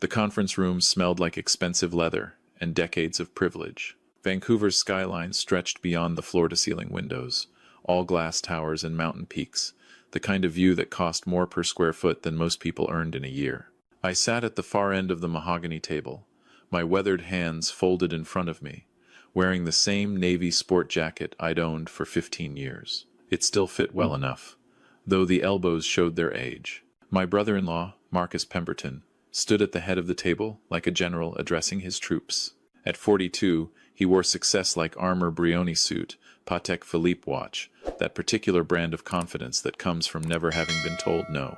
The conference room smelled like expensive leather and decades of privilege. Vancouver's skyline stretched beyond the floor-to-ceiling windows, all glass towers and mountain peaks, the kind of view that cost more per square foot than most people earned in a year. I sat at the far end of the mahogany table, my weathered hands folded in front of me, wearing the same navy sport jacket I'd owned for 15 years. It still fit well enough, though the elbows showed their age. My brother-in-law, Marcus Pemberton, stood at the head of the table like a general addressing his troops. At 42, he wore success-like armor Brioni suit, Patek Philippe watch, that particular brand of confidence that comes from never having been told no.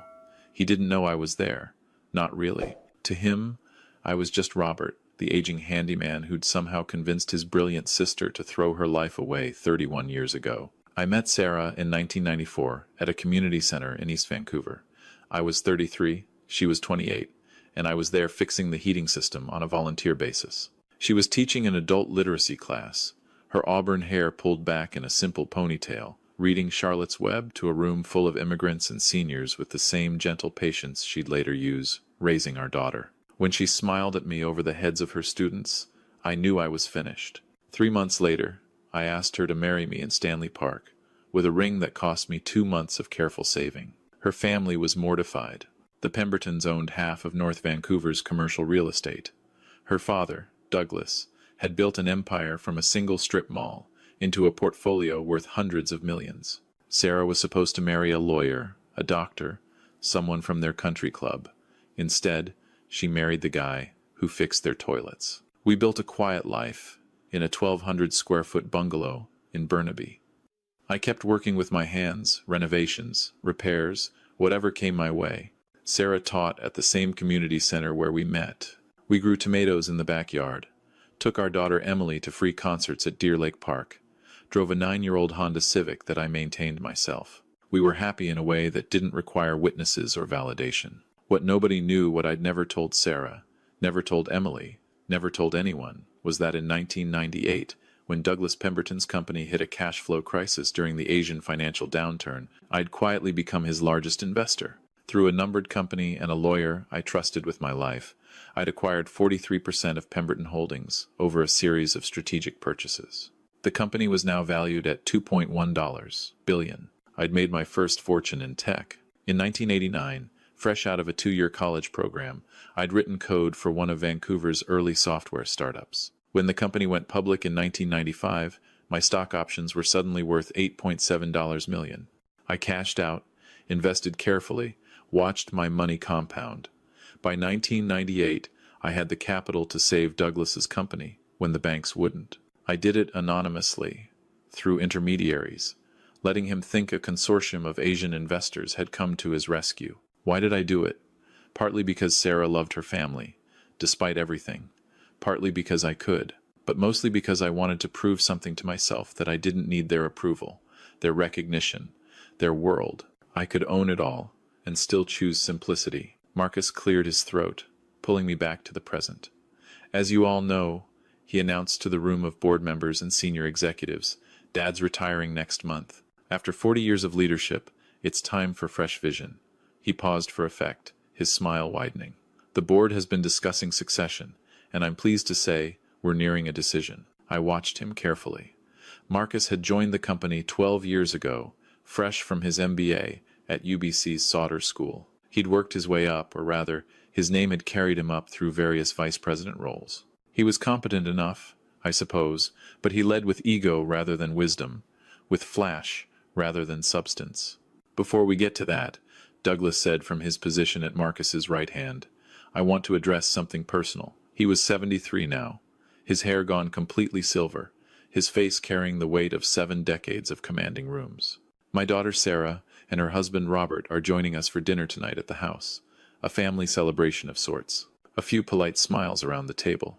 He didn't know I was there. Not really. To him, I was just Robert, the aging handyman who'd somehow convinced his brilliant sister to throw her life away 31 years ago. I met Sarah in 1994 at a community center in East Vancouver. I was 33, she was 28, and I was there fixing the heating system on a volunteer basis. She was teaching an adult literacy class, her auburn hair pulled back in a simple ponytail, reading Charlotte's Web to a room full of immigrants and seniors with the same gentle patience she'd later use, raising our daughter. When she smiled at me over the heads of her students, I knew I was finished. 3 months later, I asked her to marry me in Stanley Park, with a ring that cost me 2 months of careful saving. Her family was mortified. The Pembertons owned half of North Vancouver's commercial real estate. Her father, Douglas, had built an empire from a single strip mall into a portfolio worth hundreds of millions. Sarah was supposed to marry a lawyer, a doctor, someone from their country club. Instead, she married the guy who fixed their toilets. We built a quiet life in a 1,200 square foot bungalow in Burnaby. I kept working with my hands, renovations, repairs, whatever came my way. Sarah taught at the same community center where we met. We grew tomatoes in the backyard, took our daughter Emily to free concerts at Deer Lake Park, drove a 9-year-old Honda Civic that I maintained myself. We were happy in a way that didn't require witnesses or validation. What nobody knew, what I'd never told Sarah, never told Emily, never told anyone, was that in 1998, when Douglas Pemberton's company hit a cash flow crisis during the Asian financial downturn, I'd quietly become his largest investor. Through a numbered company and a lawyer I trusted with my life, I'd acquired 43% of Pemberton Holdings over a series of strategic purchases. The company was now valued at $2.1 billion. I'd made my first fortune in tech. In 1989, fresh out of a 2-year college program, I'd written code for one of Vancouver's early software startups. When the company went public in 1995, my stock options were suddenly worth $8.7 million. I cashed out, invested carefully, watched my money compound. By 1998, I had the capital to save Douglas's company when the banks wouldn't. I did it anonymously, through intermediaries, letting him think a consortium of Asian investors had come to his rescue. Why did I do it? Partly because Sarah loved her family, despite everything. Partly because I could, but mostly because I wanted to prove something to myself that I didn't need their approval, their recognition, their world. I could own it all and still choose simplicity. Marcus cleared his throat, pulling me back to the present. As you all know, he announced to the room of board members and senior executives, Dad's retiring next month. After 40 years of leadership, it's time for fresh vision. He paused for effect, his smile widening. The board has been discussing succession, and I'm pleased to say we're nearing a decision. I watched him carefully. Marcus had joined the company 12 years ago, fresh from his MBA at UBC's Sauder School. He'd worked his way up, or rather, his name had carried him up through various vice president roles. He was competent enough, I suppose, but he led with ego rather than wisdom, with flash rather than substance. Before we get to that, Douglas said from his position at Marcus's right hand, I want to address something personal. He was 73 now, his hair gone completely silver, his face carrying the weight of 7 decades of commanding rooms. My daughter Sarah and her husband Robert are joining us for dinner tonight at the house, a family celebration of sorts. A few polite smiles around the table.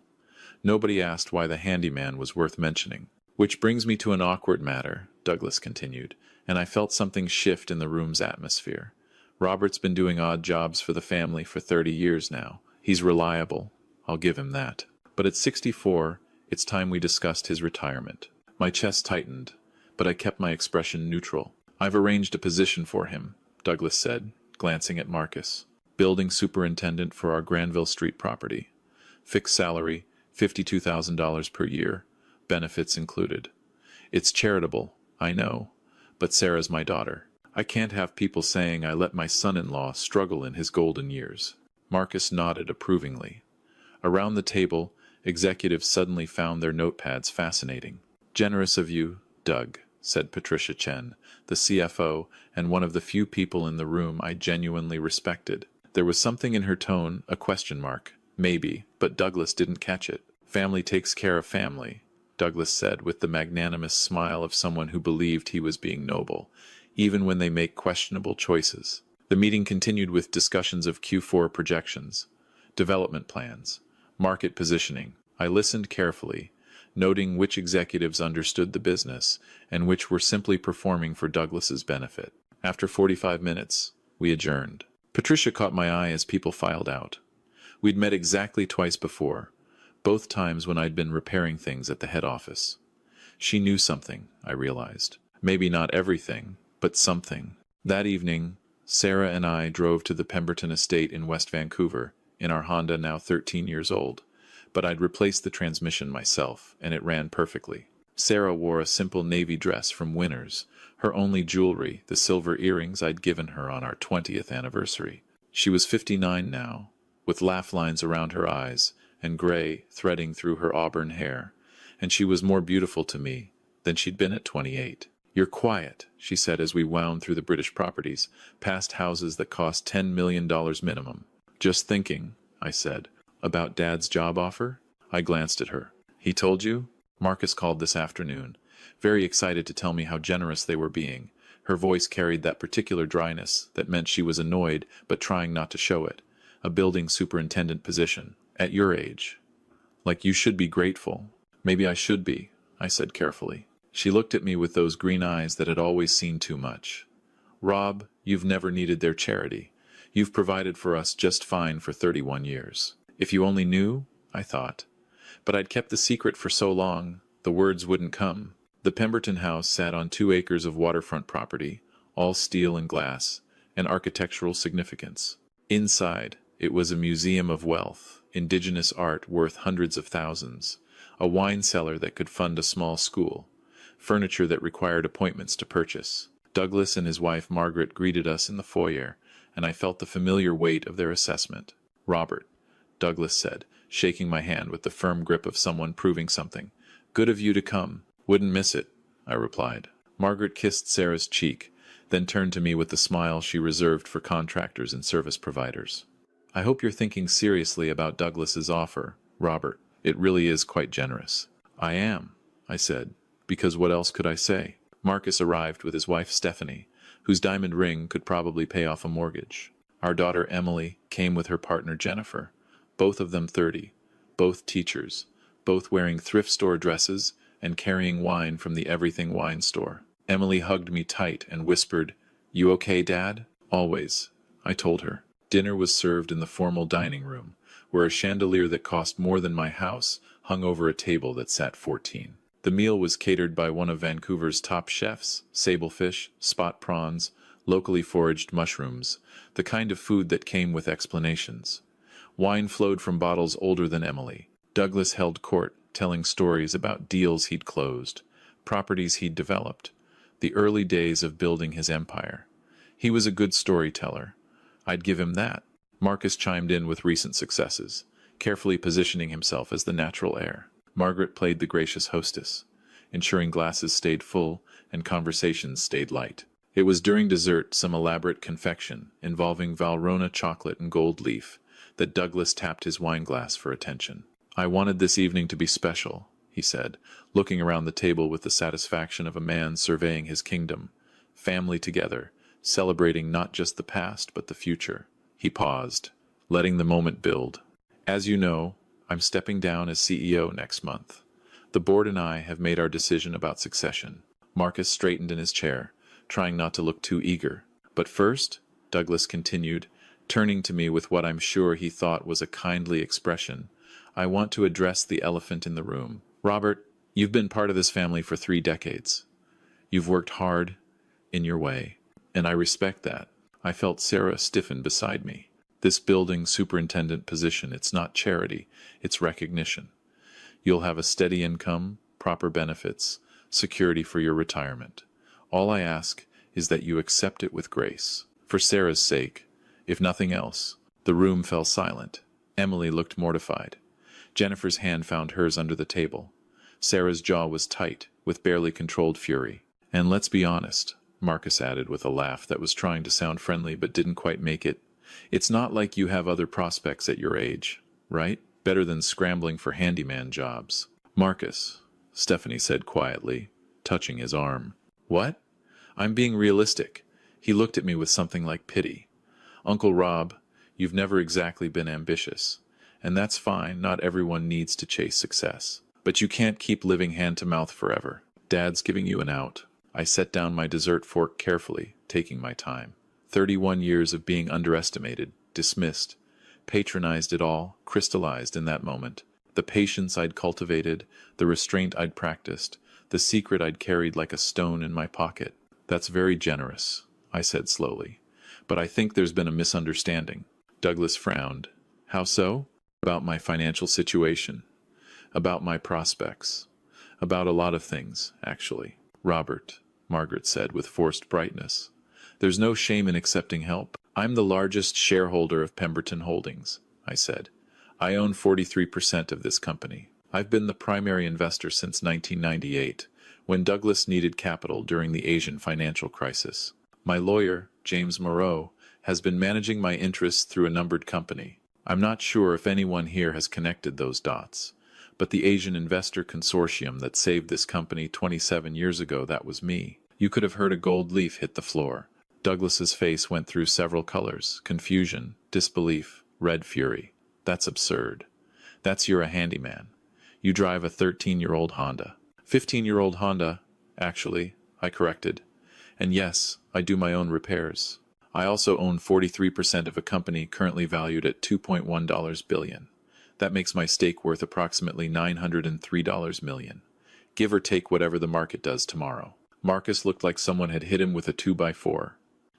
Nobody asked why the handyman was worth mentioning. Which brings me to an awkward matter, Douglas continued, and I felt something shift in the room's atmosphere. Robert's been doing odd jobs for the family for 30 years now. He's reliable, I'll give him that. But at 64, it's time we discussed his retirement. My chest tightened, but I kept my expression neutral. I've arranged a position for him, Douglas said, glancing at Marcus. Building superintendent for our Granville Street property. Fixed salary, $52,000 per year. Benefits included. It's charitable, I know, but Sarah's my daughter. I can't have people saying I let my son-in-law struggle in his golden years. Marcus nodded approvingly. Around the table, executives suddenly found their notepads fascinating. Generous of you, Doug, said Patricia Chen, the CFO, and one of the few people in the room I genuinely respected. There was something in her tone, a question mark. Maybe, but Douglas didn't catch it. Family takes care of family, Douglas said with the magnanimous smile of someone who believed he was being noble, even when they make questionable choices. The meeting continued with discussions of Q4 projections, development plans, market positioning. I listened carefully, noting which executives understood the business and which were simply performing for Douglas's benefit. After 45 minutes, we adjourned. Patricia caught my eye as people filed out. We'd met exactly twice before, both times when I'd been repairing things at the head office. She knew something, I realized. Maybe not everything, but something. That evening, Sarah and I drove to the Pemberton estate in West Vancouver, in our Honda now 13 years old. But I'd replaced the transmission myself, and it ran perfectly. Sarah wore a simple navy dress from Winners, her only jewelry, the silver earrings I'd given her on our 20th anniversary. She was 59 now, with laugh lines around her eyes, and gray threading through her auburn hair, and she was more beautiful to me than she'd been at 28. You're quiet, she said as we wound through the British properties, past houses that cost $10 million minimum. Just thinking, I said, about Dad's job offer? I glanced at her. He told you? Marcus called this afternoon, very excited to tell me how generous they were being. Her voice carried that particular dryness that meant she was annoyed but trying not to show it. A building superintendent position. At your age. Like you should be grateful. Maybe I should be, I said carefully. She looked at me with those green eyes that had always seen too much. Rob, you've never needed their charity. You've provided for us just fine for 31 years. If you only knew, I thought. But I'd kept the secret for so long, the words wouldn't come. The Pemberton house sat on 2 acres of waterfront property, all steel and glass, and architectural significance. Inside, it was a museum of wealth, indigenous art worth hundreds of thousands, a wine cellar that could fund a small school, furniture that required appointments to purchase. Douglas and his wife Margaret greeted us in the foyer, and I felt the familiar weight of their assessment. Robert, Douglas said, shaking my hand with the firm grip of someone proving something. Good of you to come. Wouldn't miss it, I replied. Margaret kissed Sarah's cheek, then turned to me with the smile she reserved for contractors and service providers. I hope you're thinking seriously about Douglas's offer, Robert. It really is quite generous. I am, I said, because what else could I say? Marcus arrived with his wife Stephanie, whose diamond ring could probably pay off a mortgage. Our daughter Emily came with her partner Jennifer, both of them 30, both teachers, both wearing thrift store dresses and carrying wine from the Everything Wine store. Emily hugged me tight and whispered, "You okay, Dad?" "Always," I told her. Dinner was served in the formal dining room, where a chandelier that cost more than my house hung over a table that sat 14. The meal was catered by one of Vancouver's top chefs, sablefish, spot prawns, locally foraged mushrooms, the kind of food that came with explanations. Wine flowed from bottles older than Emily. Douglas held court, telling stories about deals he'd closed, properties he'd developed, the early days of building his empire. He was a good storyteller. I'd give him that. Marcus chimed in with recent successes, carefully positioning himself as the natural heir. Margaret played the gracious hostess, ensuring glasses stayed full and conversations stayed light. It was during dessert, some elaborate confection involving Valrhona chocolate and gold leaf, that Douglas tapped his wine glass for attention. I wanted this evening to be special, he said, looking around the table with the satisfaction of a man surveying his kingdom. Family together, celebrating not just the past but the future. He paused, letting the moment build. As you know, I'm stepping down as CEO next month. The board and I have made our decision about succession. Marcus straightened in his chair, trying not to look too eager. But first, Douglas continued, turning to me with what I'm sure he thought was a kindly expression, I want to address the elephant in the room. Robert, you've been part of this family for 3 decades. You've worked hard, in your way, and I respect that. I felt Sarah stiffen beside me. This building superintendent position, it's not charity, it's recognition. You'll have a steady income, proper benefits, security for your retirement. All I ask is that you accept it with grace. For Sarah's sake, if nothing else. The room fell silent. Emily looked mortified. Jennifer's hand found hers under the table. Sarah's jaw was tight, with barely controlled fury. And let's be honest, Marcus added with a laugh that was trying to sound friendly but didn't quite make it. It's not like you have other prospects at your age, right? Better than scrambling for handyman jobs. Marcus, Stephanie said quietly, touching his arm. What? I'm being realistic. He looked at me with something like pity. Uncle Rob, you've never exactly been ambitious. And that's fine, not everyone needs to chase success. But you can't keep living hand to mouth forever. Dad's giving you an out. I set down my dessert fork carefully, taking my time. 31 years of being underestimated, dismissed, patronized it all, crystallized in that moment. The patience I'd cultivated, the restraint I'd practiced, the secret I'd carried like a stone in my pocket. That's very generous, I said slowly. But I think there's been a misunderstanding. Douglas frowned. How so? About my financial situation. About my prospects. About a lot of things, actually. Robert, Margaret said with forced brightness. There's no shame in accepting help. I'm the largest shareholder of Pemberton Holdings, I said. I own 43% of this company. I've been the primary investor since 1998, when Douglas needed capital during the Asian financial crisis. My lawyer, James Moreau, has been managing my interests through a numbered company. I'm not sure if anyone here has connected those dots, but the Asian investor consortium that saved this company 27 years ago, that was me. You could have heard a gold leaf hit the floor. Douglas's face went through several colors: confusion, disbelief, red fury. That's absurd. That's you're a handyman. You drive a 13-year-old Honda. 15-year-old Honda, actually, I corrected. And yes, I do my own repairs. I also own 43% of a company currently valued at $2.1 billion. That makes my stake worth approximately $903 million, give or take whatever the market does tomorrow. Marcus looked like someone had hit him with a 2x4.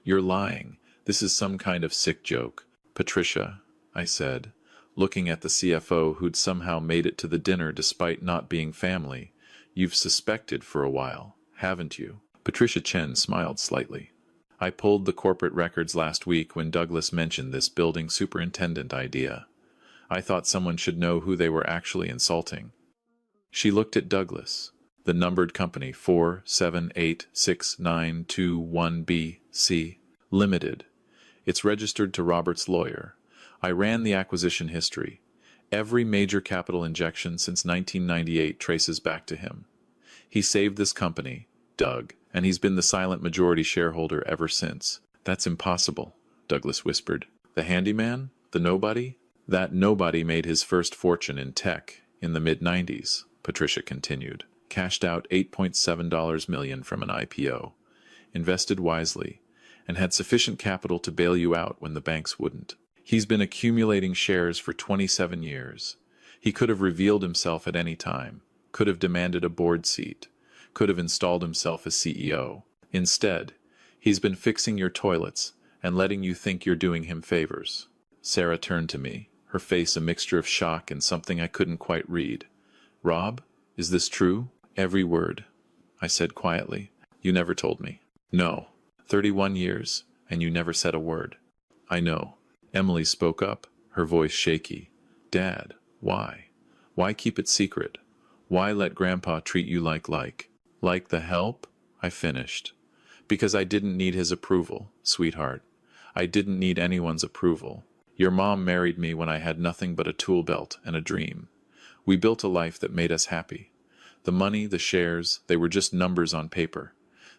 You're lying. This is some kind of sick joke. Patricia, I said, looking at the CFO who'd somehow made it to the dinner despite not being family. You've suspected for a while, haven't you? Patricia Chen smiled slightly. I pulled the corporate records last week when Douglas mentioned this building superintendent idea. I thought someone should know who they were actually insulting. She looked at Douglas. The numbered company 4786921BC Limited. It's registered to Robert's lawyer. I ran the acquisition history. Every major capital injection since 1998 traces back to him. He saved this company, Doug, and he's been the silent majority shareholder ever since. That's impossible, Douglas whispered. The handyman? The nobody? That nobody made his first fortune in tech in the mid-90s, Patricia continued. Cashed out $8.7 million from an IPO, invested wisely, and had sufficient capital to bail you out when the banks wouldn't. He's been accumulating shares for 27 years. He could have revealed himself at any time, could have demanded a board seat, could have installed himself as CEO. Instead, he's been fixing your toilets and letting you think you're doing him favors. Sarah turned to me, her face a mixture of shock and something I couldn't quite read. Rob, is this true? Every word, I said quietly. You never told me. No. 31 years, and you never said a word. I know. Emily spoke up, her voice shaky. Dad, why? Why keep it secret? Why let Grandpa treat you like the help? I finished. Because I didn't need his approval, sweetheart. I didn't need anyone's approval. Your mom married me when I had nothing but a tool belt and a dream. We built a life that made us happy. The money, the shares, they were just numbers on paper.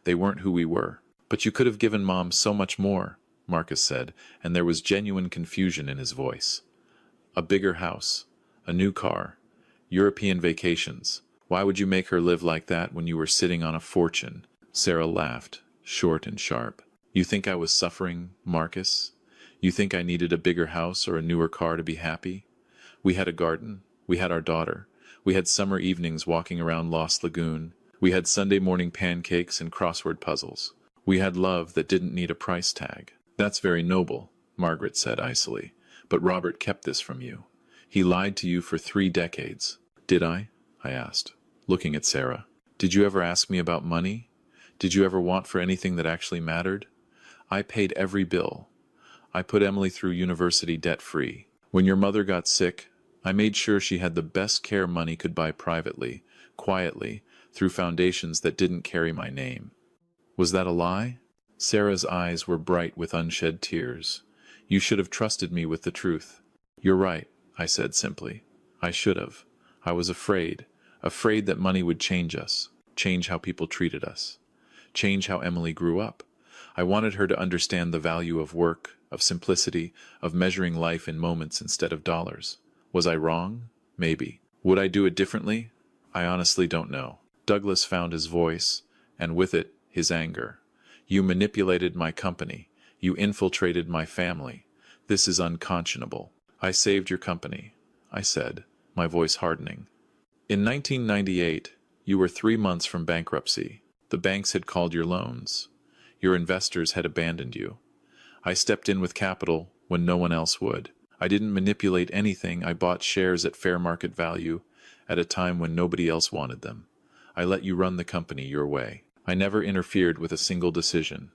They weren't who we were. But you could have given Mom so much more, Marcus said, and there was genuine confusion in his voice. A bigger house, a new car, European vacations. Why would you make her live like that when you were sitting on a fortune? Sarah laughed, short and sharp. You think I was suffering, Marcus? You think I needed a bigger house or a newer car to be happy? We had a garden. We had our daughter. We had summer evenings walking around Lost Lagoon. We had Sunday morning pancakes and crossword puzzles. We had love that didn't need a price tag. That's very noble, Margaret said icily. But Robert kept this from you. He lied to you for 3 decades. Did I? I asked, looking at Sarah. Did you ever ask me about money? Did you ever want for anything that actually mattered? I paid every bill. I put Emily through university debt-free. When your mother got sick, I made sure she had the best care money could buy privately, quietly, through foundations that didn't carry my name. Was that a lie? Sarah's eyes were bright with unshed tears. You should have trusted me with the truth. You're right, I said simply. I should have. I was afraid that money would change us, change how people treated us, change how Emily grew up. I wanted her to understand the value of work, of simplicity, of measuring life in moments instead of dollars. Was I wrong? Maybe. Would I do it differently? I honestly don't know. Douglas found his voice, and with it, his anger. You manipulated my company. You infiltrated my family. This is unconscionable. I saved your company, I said, my voice hardening. In 1998, you were 3 months from bankruptcy. The banks had called your loans. Your investors had abandoned you. I stepped in with capital when no one else would. I didn't manipulate anything. I bought shares at fair market value at a time when nobody else wanted them. I let you run the company your way. I never interfered with a single decision.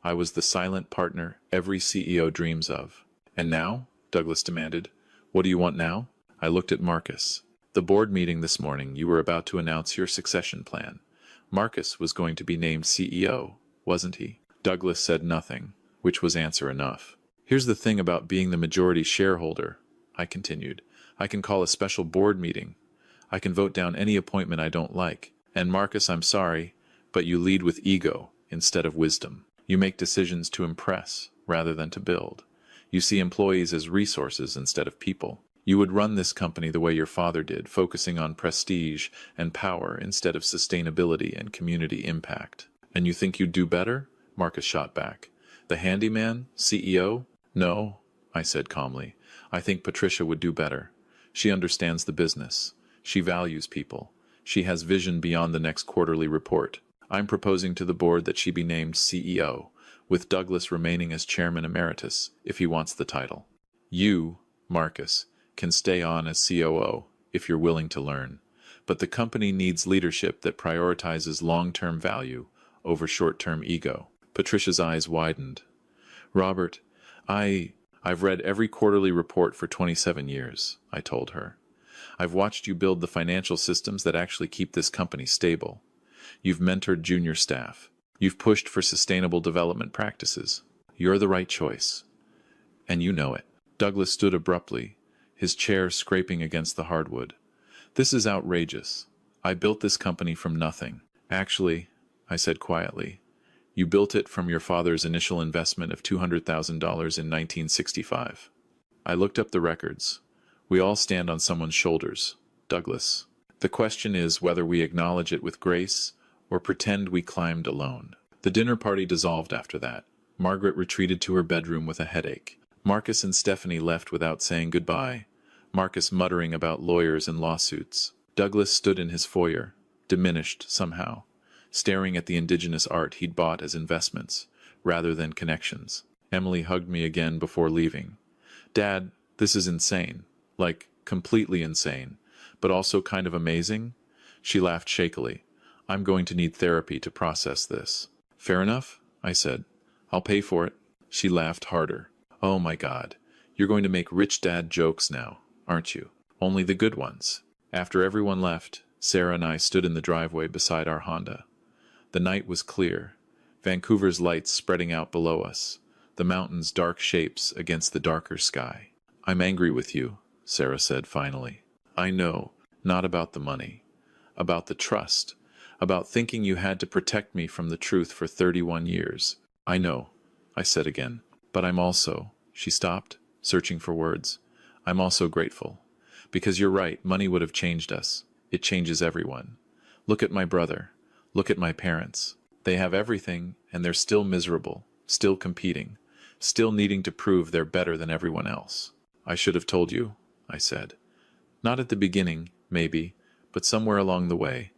I was the silent partner every CEO dreams of. And now? Douglas demanded. What do you want now? I looked at Marcus. The board meeting this morning, you were about to announce your succession plan. Marcus was going to be named CEO, wasn't he? Douglas said nothing, which was answer enough. Here's the thing about being the majority shareholder, I continued. I can call a special board meeting. I can vote down any appointment I don't like. And Marcus, I'm sorry, but you lead with ego instead of wisdom. You make decisions to impress rather than to build. You see employees as resources instead of people. You would run this company the way your father did, focusing on prestige and power instead of sustainability and community impact. And you think you'd do better? Marcus shot back. The handyman? CEO? No, I said calmly. I think Patricia would do better. She understands the business. She values people. She has vision beyond the next quarterly report. I'm proposing to the board that she be named CEO, with Douglas remaining as chairman emeritus, if he wants the title. You, Marcus, can stay on as COO, if you're willing to learn. But the company needs leadership that prioritizes long-term value over short-term ego. Patricia's eyes widened. Robert, I've read every quarterly report for 27 years, I told her. I've watched you build the financial systems that actually keep this company stable. You've mentored junior staff. You've pushed for sustainable development practices. You're the right choice. And you know it. Douglas stood abruptly, his chair scraping against the hardwood. This is outrageous. I built this company from nothing. Actually, I said quietly, you built it from your father's initial investment of $200,000 in 1965. I looked up the records. We all stand on someone's shoulders, Douglas. The question is whether we acknowledge it with grace or pretend we climbed alone. The dinner party dissolved after that. Margaret retreated to her bedroom with a headache. Marcus and Stephanie left without saying goodbye, Marcus muttering about lawyers and lawsuits. Douglas stood in his foyer, diminished somehow, staring at the indigenous art he'd bought as investments, rather than connections. Emily hugged me again before leaving. Dad, this is insane. Like, completely insane, but also kind of amazing. She laughed shakily. I'm going to need therapy to process this. Fair enough, I said. I'll pay for it. She laughed harder. Oh my God, you're going to make rich dad jokes now, aren't you? Only the good ones. After everyone left, Sarah and I stood in the driveway beside our Honda. The night was clear, Vancouver's lights spreading out below us, the mountains' dark shapes against the darker sky. I'm angry with you, Sarah said finally. I know, not about the money. About the trust. About thinking you had to protect me from the truth for 31 years. I know, I said again. But I'm also, she stopped, searching for words. I'm also grateful. Because you're right, money would have changed us. It changes everyone. Look at my brother. Look at my parents. They have everything, and they're still miserable, still competing, still needing to prove they're better than everyone else. I should have told you, I said. Not at the beginning, maybe, but somewhere along the way.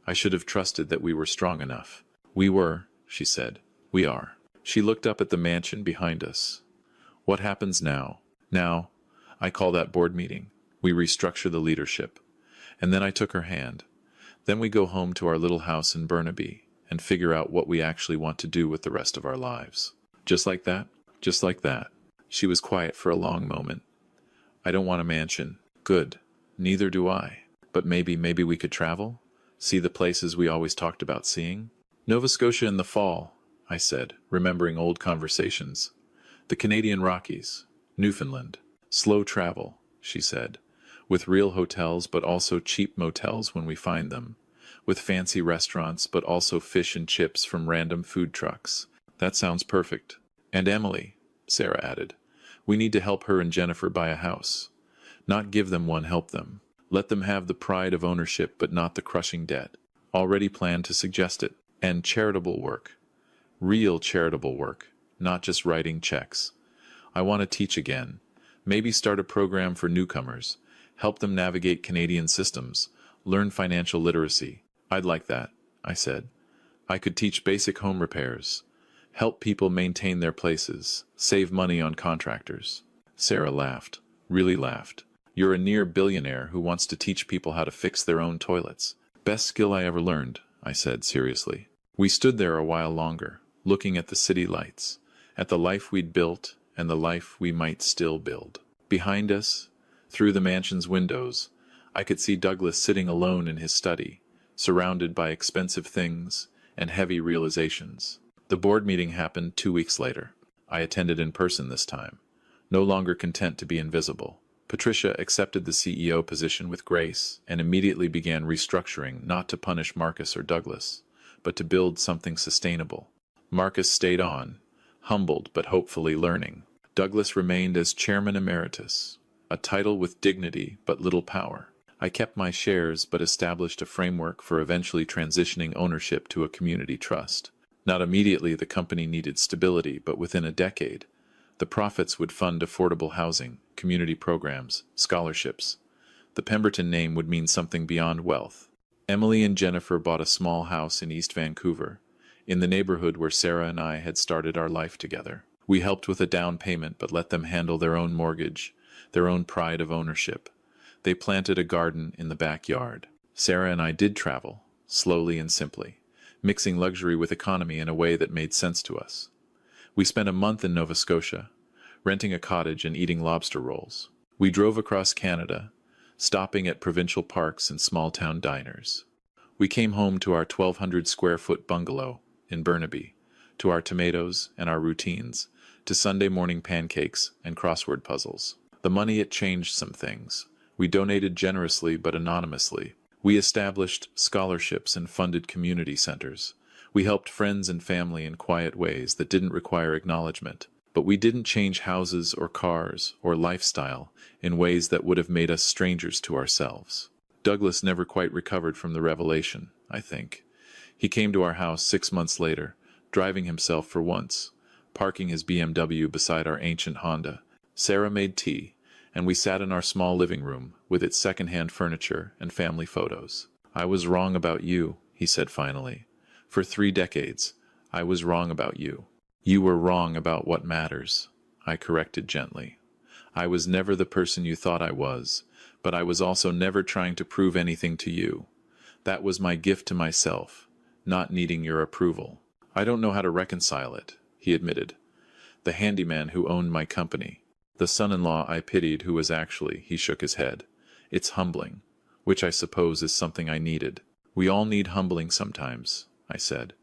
I should have trusted that we were strong enough. We were, she said. We are. She looked up at the mansion behind us. What happens now? Now, I call that board meeting. We restructure the leadership. And then I took her hand. Then we go home to our little house in Burnaby and figure out what we actually want to do with the rest of our lives. Just like that? Just like that. She was quiet for a long moment. I don't want a mansion. Good. Neither do I. But maybe we could travel? See the places we always talked about seeing? Nova Scotia in the fall, I said, remembering old conversations. The Canadian Rockies. Newfoundland. Slow travel, she said. With real hotels but also cheap motels when we find them. With fancy restaurants but also fish and chips from random food trucks. That sounds perfect. And Emily, Sarah added. We need to help her and Jennifer buy a house. Not give them one, help them. Let them have the pride of ownership but not the crushing debt. Already planned to suggest it. And charitable work. Real charitable work. Not just writing checks. I want to teach again. Maybe start a program for newcomers. Help them navigate Canadian systems. Learn financial literacy. I'd like that, I said. I could teach basic home repairs. Help people maintain their places. Save money on contractors. Sarah laughed. Really laughed. You're a near billionaire who wants to teach people how to fix their own toilets. Best skill I ever learned, I said seriously. We stood there a while longer, looking at the city lights, at the life we'd built and the life we might still build. Behind us, through the mansion's windows, I could see Douglas sitting alone in his study, surrounded by expensive things and heavy realizations. The board meeting happened 2 weeks later. I attended in person this time, no longer content to be invisible. Patricia accepted the CEO position with grace and immediately began restructuring, not to punish Marcus or Douglas, but to build something sustainable. Marcus stayed on, humbled but hopefully learning. Douglas remained as chairman emeritus, a title with dignity but little power. I kept my shares but established a framework for eventually transitioning ownership to a community trust. Not immediately, the company needed stability, but within a decade, the profits would fund affordable housing, community programs, scholarships. The Pemberton name would mean something beyond wealth. Emily and Jennifer bought a small house in East Vancouver, in the neighborhood where Sarah and I had started our life together. We helped with a down payment but let them handle their own mortgage, their own pride of ownership. They planted a garden in the backyard. Sarah and I did travel, slowly and simply, mixing luxury with economy in a way that made sense to us. We spent a month in Nova Scotia, renting a cottage and eating lobster rolls. We drove across Canada, stopping at provincial parks and small-town diners. We came home to our 1,200-square-foot bungalow in Burnaby, to our tomatoes and our routines, to Sunday morning pancakes and crossword puzzles. The money, it changed some things. We donated generously but anonymously. We established scholarships and funded community centers. We helped friends and family in quiet ways that didn't require acknowledgement. But we didn't change houses or cars or lifestyle in ways that would have made us strangers to ourselves. Douglas never quite recovered from the revelation, I think. He came to our house 6 months later, driving himself for once, parking his BMW beside our ancient Honda. Sarah made tea, and we sat in our small living room with its second-hand furniture and family photos. I was wrong about you, he said finally. For 3 decades, I was wrong about you. You were wrong about what matters, I corrected gently. I was never the person you thought I was, but I was also never trying to prove anything to you. That was my gift to myself, not needing your approval. I don't know how to reconcile it, he admitted. The handyman who owned my company. The son-in-law I pitied who was actually, he shook his head. It's humbling, which I suppose is something I needed. We all need humbling sometimes, I said.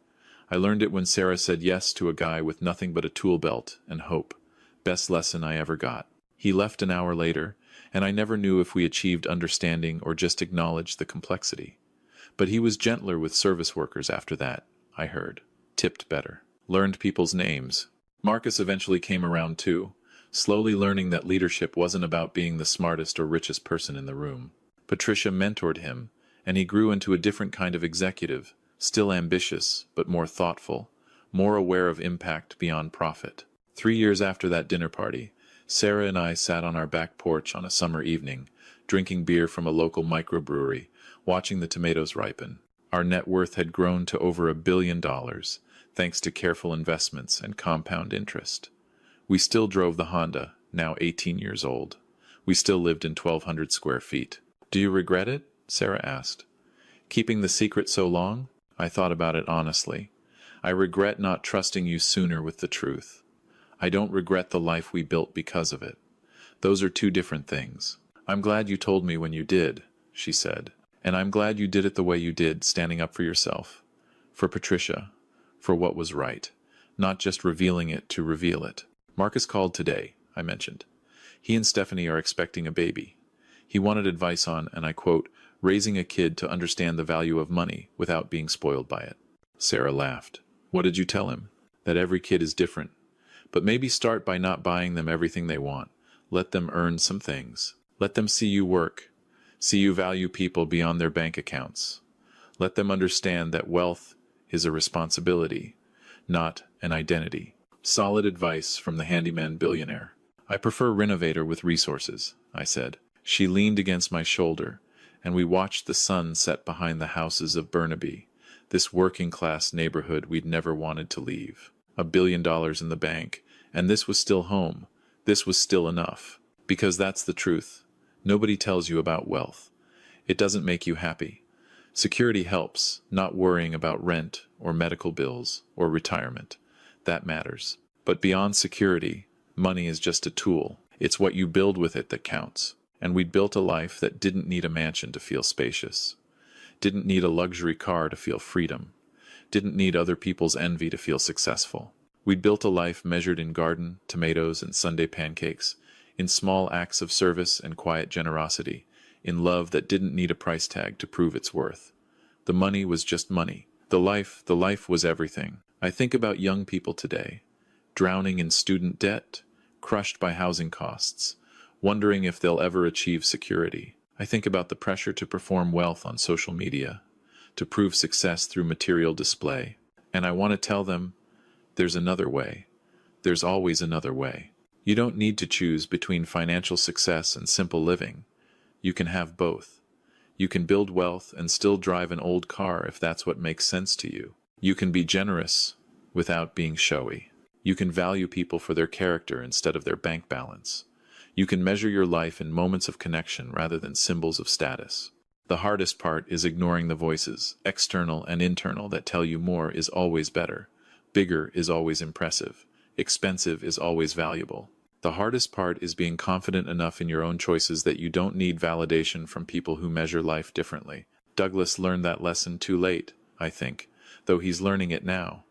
I learned it when Sarah said yes to a guy with nothing but a tool belt and hope. Best lesson I ever got. He left an hour later, and I never knew if we achieved understanding or just acknowledged the complexity. But he was gentler with service workers after that, I heard. Tipped better. Learned people's names. Marcus eventually came around too, slowly learning that leadership wasn't about being the smartest or richest person in the room. Patricia mentored him, and he grew into a different kind of executive, still ambitious, but more thoughtful, more aware of impact beyond profit. 3 years after that dinner party, Sarah and I sat on our back porch on a summer evening, drinking beer from a local microbrewery, watching the tomatoes ripen. Our net worth had grown to over $1 billion, thanks to careful investments and compound interest. We still drove the Honda, now 18 years old. We still lived in 1,200 square feet. Do you regret it? Sarah asked. Keeping the secret so long? I thought about it honestly. I regret not trusting you sooner with the truth. I don't regret the life we built because of it. Those are two different things. I'm glad you told me when you did, she said. And I'm glad you did it the way you did, standing up for yourself. For Patricia. For what was right. Not just revealing it to reveal it. Marcus called today, I mentioned. He and Stephanie are expecting a baby. He wanted advice on, and I quote, raising a kid to understand the value of money without being spoiled by it. Sarah laughed. What did you tell him? That every kid is different. But maybe start by not buying them everything they want. Let them earn some things. Let them see you work. See you value people beyond their bank accounts. Let them understand that wealth is a responsibility, not an identity. Solid advice from the handyman billionaire. I prefer renovator with resources, I said. She leaned against my shoulder, and we watched the sun set behind the houses of Burnaby, this working-class neighborhood we'd never wanted to leave. $1 billion in the bank, and this was still home. This was still enough. Because that's the truth. Nobody tells you about wealth. It doesn't make you happy. Security helps, not worrying about rent or medical bills or retirement. That matters. But beyond security, money is just a tool. It's what you build with it that counts. And we'd built a life that didn't need a mansion to feel spacious. Didn't need a luxury car to feel freedom. Didn't need other people's envy to feel successful. We'd built a life measured in garden, tomatoes, and Sunday pancakes, in small acts of service and quiet generosity, in love that didn't need a price tag to prove its worth. The money was just money. The life was everything. I think about young people today, drowning in student debt, crushed by housing costs, wondering if they'll ever achieve security. I think about the pressure to perform wealth on social media, to prove success through material display. And I want to tell them, there's another way. There's always another way. You don't need to choose between financial success and simple living. You can have both. You can build wealth and still drive an old car if that's what makes sense to you. You can be generous without being showy. You can value people for their character instead of their bank balance. You can measure your life in moments of connection rather than symbols of status. The hardest part is ignoring the voices, external and internal, that tell you more is always better, bigger is always impressive, expensive is always valuable. The hardest part is being confident enough in your own choices that you don't need validation from people who measure life differently. Douglas learned that lesson too late, I think, though he's learning it now.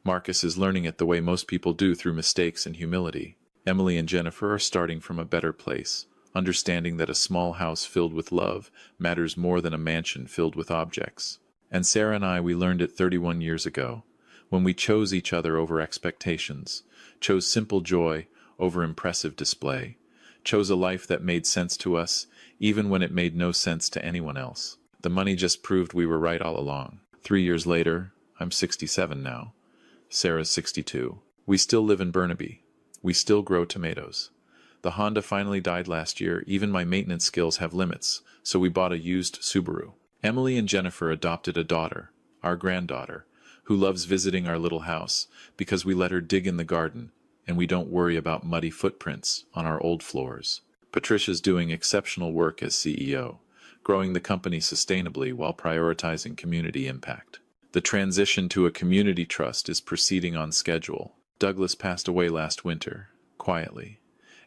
Marcus is learning it the way most people do, through mistakes and humility. Emily and Jennifer are starting from a better place, understanding that a small house filled with love matters more than a mansion filled with objects. And Sarah and I, we learned it 31 years ago, when we chose each other over expectations, chose simple joy over impressive display, chose a life that made sense to us, even when it made no sense to anyone else. The money just proved we were right all along. 3 years later, I'm 67 now. Sarah's 62. We still live in Burnaby. We still grow tomatoes. The Honda finally died last year. Even my maintenance skills have limits, so we bought a used Subaru. Emily and Jennifer adopted a daughter, our granddaughter, who loves visiting our little house because we let her dig in the garden and we don't worry about muddy footprints on our old floors. Patricia's doing exceptional work as CEO, growing the company sustainably while prioritizing community impact. The transition to a community trust is proceeding on schedule. Douglas passed away last winter, quietly,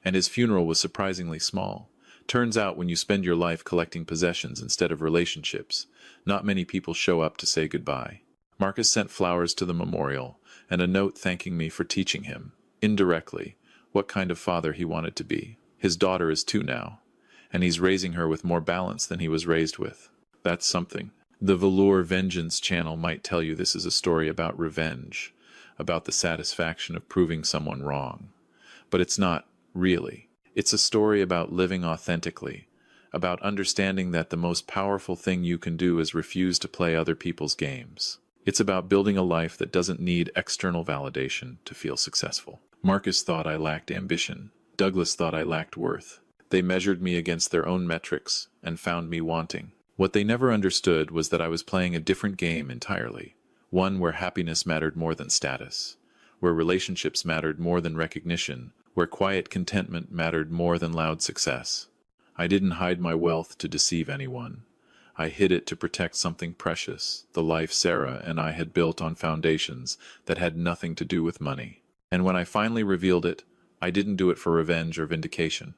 and his funeral was surprisingly small. Turns out when you spend your life collecting possessions instead of relationships, not many people show up to say goodbye. Marcus sent flowers to the memorial and a note thanking me for teaching him, indirectly, what kind of father he wanted to be. His daughter is 2 now, and he's raising her with more balance than he was raised with. That's something. The Velour Vengeance channel might tell you this is a story about revenge, about the satisfaction of proving someone wrong. But it's not, really. It's a story about living authentically, about understanding that the most powerful thing you can do is refuse to play other people's games. It's about building a life that doesn't need external validation to feel successful. Marcus thought I lacked ambition. Douglas thought I lacked worth. They measured me against their own metrics and found me wanting. What they never understood was that I was playing a different game entirely, one where happiness mattered more than status, where relationships mattered more than recognition, where quiet contentment mattered more than loud success. I didn't hide my wealth to deceive anyone. I hid it to protect something precious, the life Sarah and I had built on foundations that had nothing to do with money. And when I finally revealed it, I didn't do it for revenge or vindication.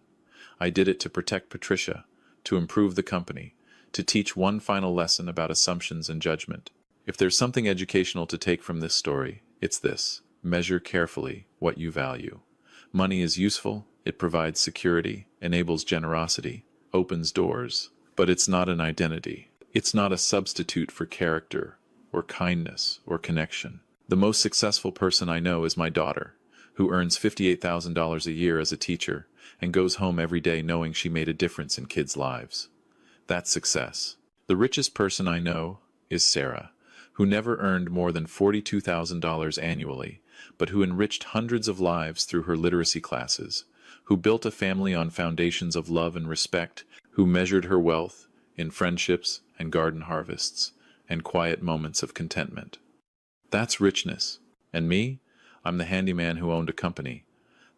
I did it to protect Patricia, to improve the company, to teach one final lesson about assumptions and judgment. If there's something educational to take from this story, it's this: measure carefully what you value. Money is useful, it provides security, enables generosity, opens doors, but it's not an identity. It's not a substitute for character, or kindness, or connection. The most successful person I know is my daughter, who earns $58,000 a year as a teacher and goes home every day knowing she made a difference in kids' lives. That's success. The richest person I know is Sarah, who never earned more than $42,000 annually, but who enriched hundreds of lives through her literacy classes, who built a family on foundations of love and respect, who measured her wealth in friendships and garden harvests and quiet moments of contentment. That's richness. And me? I'm the handyman who owned a company,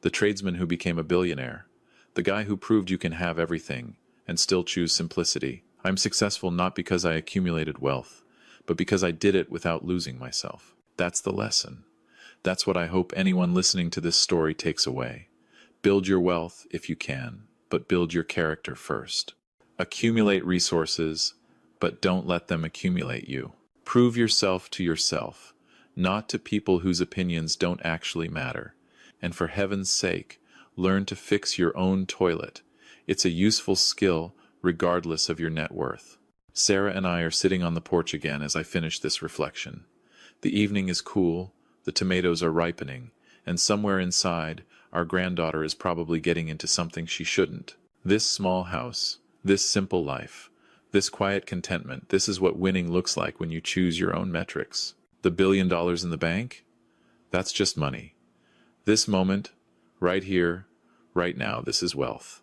the tradesman who became a billionaire, the guy who proved you can have everything and still choose simplicity. I'm successful not because I accumulated wealth, but because I did it without losing myself. That's the lesson. That's what I hope anyone listening to this story takes away. Build your wealth if you can, but build your character first. Accumulate resources, but don't let them accumulate you. Prove yourself to yourself, not to people whose opinions don't actually matter. And for heaven's sake, learn to fix your own toilet. It's a useful skill regardless of your net worth. Sarah and I are sitting on the porch again as I finish this reflection. The evening is cool, the tomatoes are ripening, and somewhere inside, our granddaughter is probably getting into something she shouldn't. This small house, this simple life, this quiet contentment, this is what winning looks like when you choose your own metrics. The $1 billion in the bank? That's just money. This moment, right here, right now, this is wealth.